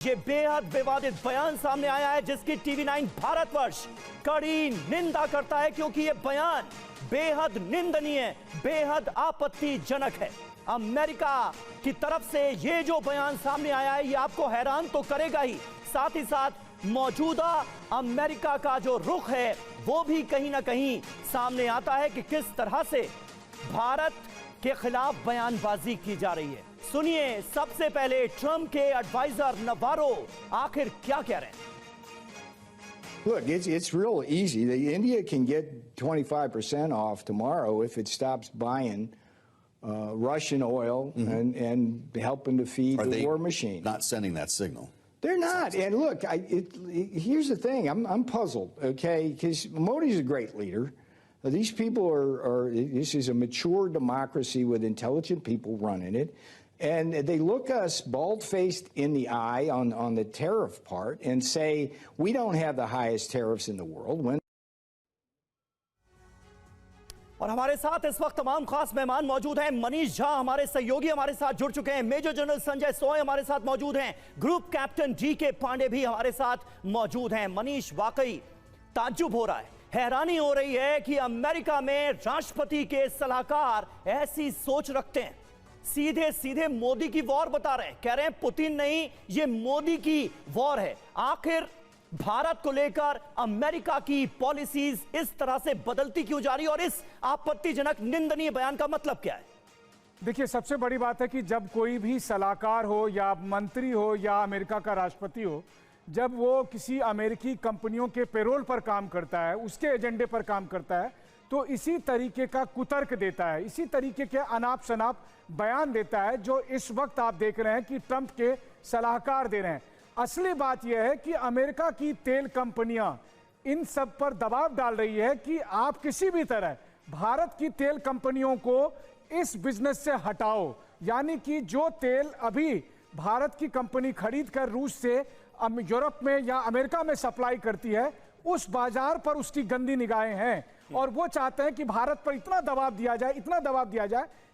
ये बेहद विवादित बयान सामने आया है जिसकी टीवी9 भारतवर्ष कड़ी निंदा करता है क्योंकि ये बयान बेहद निंदनीय, बेहद आपत्तिजनक है। अमेरिका की तरफ से ये जो बयान सामने आया है ये आपको हैरान तो करेगा ही, साथ ही साथ मौजूदा अमेरिका का जो रुख है वो भी कहीं ना कहीं सामने आता है कि किस तरह से भारत के खिलाफ बयानबाजी की जा रही है। सुनिए सबसे पहले ट्रंप के एडवाइजर नवारो आखिर क्या कह रहे हैं। Look, it's real easy. India can get 25% off tomorrow if it stops buying Russian oil and helping to feed the war machine. Not sending that signal. They're not. And look, here's the thing. I'm puzzled, okay? Because Modi's a great leader. These people this is a mature democracy with intelligent people running it. And they look us bald-faced in the eye on the tariff part and say, we don't have the highest tariffs in the world. और हमारे साथ इस वक्त तमाम खास मेहमान मौजूद हैं। मनीष झा हमारे सहयोगी हमारे साथ जुड़ चुके हैं, मेजर जनरल संजय सोय हमारे साथ मौजूद हैं, ग्रुप कैप्टन DK पांडे भी हमारे साथ मौजूद हैं। मनीष, वाकई ताज्जुब हो रहा है, हैरानी हो रही है कि अमेरिका में राष्ट्रपति के सलाहकार ऐसी सोच रखते हैं, सीधे सीधे मोदी की वॉर बता रहे हैं, कह रहे हैं पुतिन नहीं ये मोदी की वॉर है। आखिर भारत को लेकर अमेरिका की पॉलिसीज इस तरह से बदलती क्यों जा रही है और इस आपत्तिजनक निंदनीय बयान का मतलब क्या है? देखिए, सबसे बड़ी बात है कि जब कोई भी सलाहकार हो या मंत्री हो या अमेरिका का राष्ट्रपति हो, जब वो किसी अमेरिकी कंपनियों के पेरोल पर काम करता है, उसके एजेंडे पर काम करता है, तो इसी तरीके का कुतर्क देता है, इसी तरीके के अनाप शनाप बयान देता है जो इस वक्त आप देख रहे हैं कि ट्रंप के सलाहकार दे रहे हैं। असली बात यह है कि अमेरिका की तेल कंपनियां इन सब पर दबाव डाल रही है कि आप किसी भी तरह भारत की तेल कंपनियों को इस बिजनेस से हटाओ, यानी कि जो तेल अभी भारत की कंपनी खरीद कर रूस से यूरोप में या अमेरिका में सप्लाई करती है, उस बाजार पर उसकी गंदी निगाहें हैं और वो चाहते हैं कि भारत पर इतना दबाव दिया जाए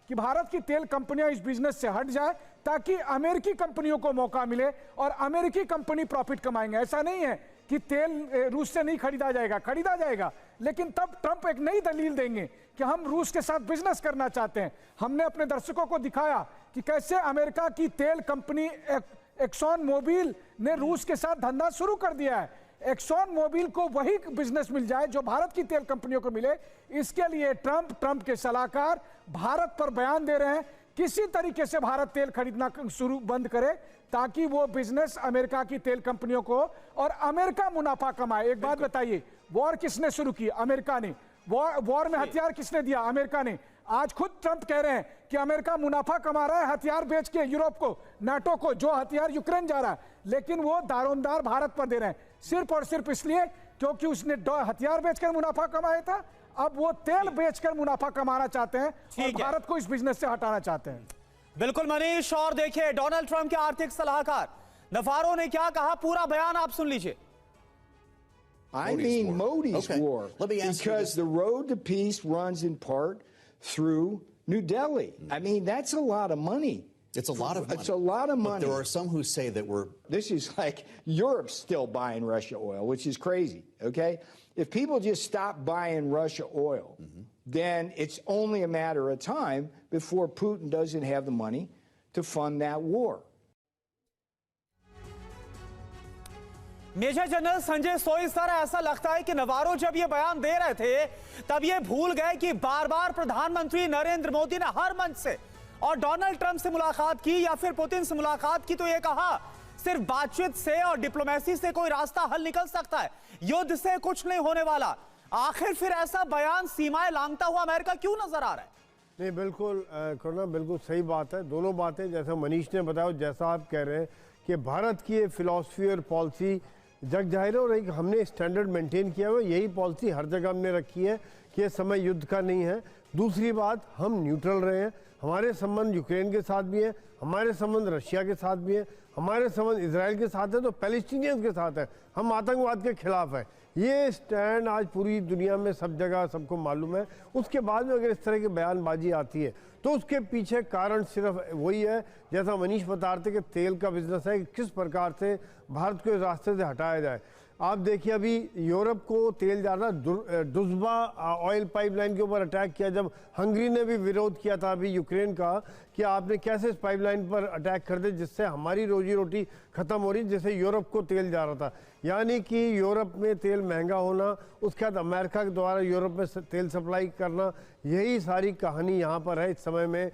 कि भारत की तेल कंपनियां इस बिजनेस से हट जाए ताकि अमेरिकी कंपनियों को मौका मिले और अमेरिकी कंपनी प्रॉफिट कमाएंगे। ऐसा नहीं है कि तेल रूस से नहीं खरीदा जाएगा, लेकिन तब ट्रंप एक नई दलील देंगे कि हम रूस के साथ बिजनेस करना चाहते हैं। हमने अपने दर्शकों को दिखाया कि कैसे अमेरिका की तेल कंपनी एक्सॉन मोबिल ने रूस के साथ धंधा शुरू कर दिया है। एक्सॉन मोबिल को वही बिजनेस मिल जाए जो भारत की तेल कंपनियों को मिले, इसके लिए ट्रंप के सलाहकार भारत पर बयान दे रहे हैं किसी तरीके से भारत तेल खरीदना बंद करे ताकि वो बिजनेस अमेरिका की तेल कंपनियों को और अमेरिका मुनाफा कमाए। एक बात बताइए, वॉर किसने शुरू की? अमेरिका ने। वॉर में हथियार किसने दिया? अमेरिका ने। आज खुद ट्रंप कह रहे हैं कि अमेरिका मुनाफा कमा रहा है हथियार बेच के यूरोप को, नाटो को, जो हथियार यूक्रेन जा रहा है, लेकिन वो दारोमदार भारत पर दे रहे हैं सिर्फ और सिर्फ इसलिए क्योंकि उसने हथियार बेचकर मुनाफा कमाया था। अब वो तेल बेचकर मुनाफा कमाना चाहते हैं और भारत को इस बिजनेस से हटाना चाहते हैं। बिल्कुल मनीष, और देखिए डोनाल्ड ट्रंप के आर्थिक सलाहकार नवारो ने क्या कहा, पूरा बयान आप सुन लीजिए। I mean Modi's war, because the road to peace runs in part through New Delhi. I mean, that's a lot of money. It's a lot of money. It's a lot of money. But there are some who say that This is like Europe's still buying Russia oil, which is crazy, okay? If people just stop buying Russia oil, then it's only a matter of time before Putin doesn't have the money to fund that war. Major general Sanjay Soy sir, ऐसा लगता है कि नवारो जब ये बयान दे रहे थे तब ये भूल गए कि बार बार प्रधानमंत्री नरेंद्र मोदी ने हर मंच से और डोनाल्ड ट्रंप से मुलाकात की या फिर पुतिन से मुलाकात की तो ये कहा सिर्फ बातचीत से और डिप्लोमेसी से कोई रास्ता हल निकल सकता है, युद्ध से कुछ नहीं होने वाला। आखिर फिर ऐसा बयान सीमाएं लांघता हुआ अमेरिका क्यों नजर आ रहा है? नहीं, बिल्कुल करुणा, बिल्कुल सही बात है। दोनों बातें जैसा मनीष ने बताया, जैसा आप कह रहे हैं कि भारत की फिलॉसफी और पॉलिसी जग जाहिर हो रही कि हमने स्टैंडर्ड मेंटेन किया हुआ, यही पॉलिसी हर जगह हमने रखी है कि ये समय युद्ध का नहीं है। दूसरी बात, हम न्यूट्रल रहे हैं, हमारे संबंध यूक्रेन के साथ भी हैं, हमारे संबंध रशिया के साथ भी हैं, हमारे संबंध इसराइल के साथ है तो पैलेस्टीनियंस के साथ है, हम आतंकवाद के खिलाफ है। ये स्टैंड आज पूरी दुनिया में सब जगह सबको मालूम है। उसके बाद में अगर इस तरह की बयानबाजी आती है तो उसके पीछे कारण सिर्फ वही है, जैसा मनीष बता रहे थे कि तेल का बिजनेस है, कि किस प्रकार से भारत को इस रास्ते से हटाया जाए। आप देखिए अभी यूरोप को तेल जा रहा, दुज़बा ऑयल पाइपलाइन के ऊपर अटैक किया, जब हंगरी ने भी विरोध किया था अभी यूक्रेन का कि आपने कैसे इस पाइपलाइन पर अटैक कर दे जिससे हमारी रोजी रोटी खत्म हो रही, जिससे यूरोप को तेल जा रहा था। यानी कि यूरोप में तेल महंगा होना, उसके बाद अमेरिका के द्वारा यूरोप में तेल सप्लाई करना, यही सारी कहानी यहाँ पर है इस समय में।